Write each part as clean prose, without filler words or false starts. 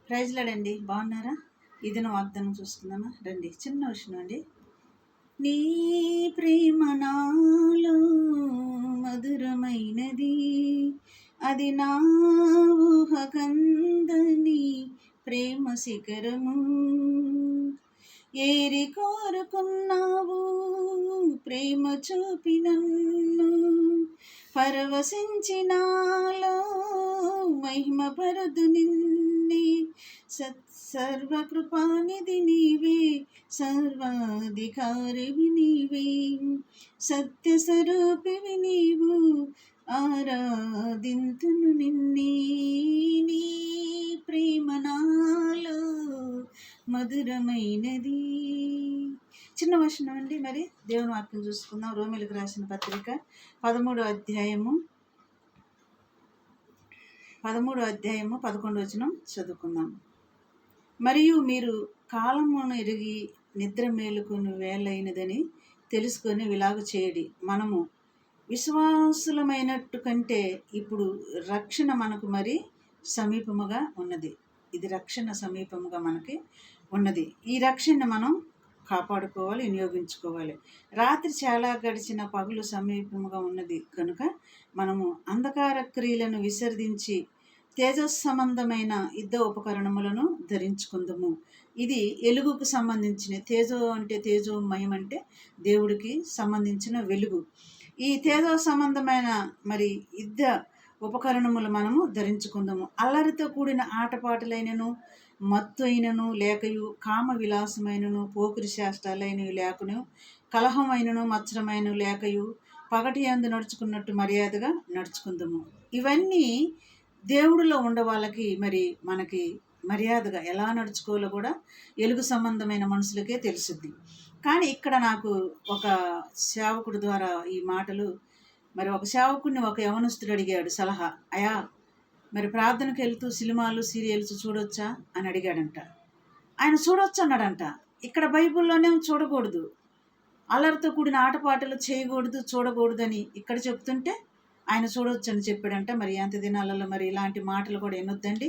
Praise లాడండి. బాగున్నారా? ఇది నా వాగ్దానం చూసుకుందామా రండి. చిన్న విషయం అండి. నీ ప్రేమ నాలో మధురమైనది, అది నా ఊహకందని ప్రేమ శిఖరము. ఏరి కోరుకున్నావు ప్రేమ చూపి నన్ను, పరవశించినాలో మహిమ పరదు నిన్నే. సర్వకృపానిధి నీవే, సర్వాధికారివి నీవే, సత్య స్వరూపివి నీవు, ఆరాధింతును నిన్నే. నీ ప్రేమ నాలో మధురమైనది. చిన్న వచనం అండి. మరి దేవుని వాక్యం చూసుకుందాం. రోమీయులకు రాసిన పత్రిక 13వ అధ్యాయము 11వ వచనం చదువుకుందాం. మరియు మీరు కాలమును ఎరిగి నిద్ర మేలుకొని వేలైనదని తెలుసుకొని ఇలాగ చేయడి. మనము విశ్వాసులమైనట్టు కంటే ఇప్పుడు రక్షణ మనకు మరి సమీపముగా ఉన్నది. ఇది రక్షణ సమీపముగా మనకి ఉన్నది. ఈ రక్షణ మనం కాపాడుకోవాలి, వినియోగించుకోవాలి. రాత్రి చాలా గడిచిన పగులు సమీపముగా ఉన్నది కనుక మనము అంధకార క్రియలను విసర్జించి తేజస్సంబంధమైన యుద్ధ ఉపకరణములను ధరించుకుందాము. ఇది ఎలుగుకు సంబంధించిన తేజో అంటే తేజోమయం అంటే దేవుడికి సంబంధించిన వెలుగు. ఈ తేజో సంబంధమైన మరి యుద్ధ ఉపకరణములు మనము ధరించుకుందాము. అల్లరితో కూడిన ఆటపాటలైనను, మత్తు అయినను లేకయు, కామ విలాసమైనను, పోకిరి శాస్త్రాలైనవి లేకను, కలహమైనను మత్సరమైన లేకయు, పగటి యందు నడుచుకున్నట్టు మర్యాదగా నడుచుకుందాము. ఇవన్నీ దేవుడిలో ఉండే వాళ్ళకి మరి మనకి మర్యాదగా ఎలా నడుచుకోవాలో కూడా ఎలుగు సంబంధమైన మనుషులకే తెలుసుద్ది. కానీ ఇక్కడ నాకు ఒక సేవకుడి ద్వారా ఈ మాటలు, మరి ఒక సేవకుడిని ఒక యవనస్తుడు అడిగాడు సలహా. అయా, మరి ప్రార్థనకు వెళ్తూ సినిమాలు సీరియల్స్ చూడొచ్చా అని అడిగాడంట. ఆయన చూడొచ్చు అన్నాడంట. ఇక్కడ బైబిల్లోనే చూడకూడదు, అల్లరితో కూడిన ఆటపాటలు చేయకూడదు, చూడకూడదని ఇక్కడ చెప్తుంటే ఆయన చూడొచ్చు అని చెప్పాడంట. మరి అంత దినాలలో మరి ఇలాంటి మాటలు కూడా ఎన్నొద్దండి.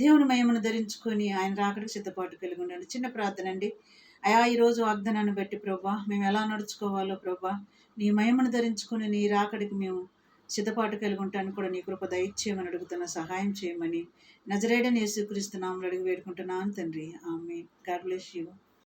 దేవుని మహిమను ధరించుకొని ఆయన రాకడికి సిద్ధపాటు కలిగి ఉండండి. చిన్న ప్రార్థన అండి. అయా, ఈరోజు వాగ్దానాన్ని బట్టి ప్రభా, మేము ఎలా నడుచుకోవాలో ప్రభా, నీ మహిమను ధరించుకొని నీ రాకడికి మేము సిద్ధపాటు కలిగి ఉంటాను కూడా నీ కృప దయచేయమని అడుగుతున్న, సహాయం చేయమని నజరేయుడైన యేసుక్రీస్తు నామములో అడిగి వేడుకుంటున్నాను తండ్రి. ఆమేన్. God bless you.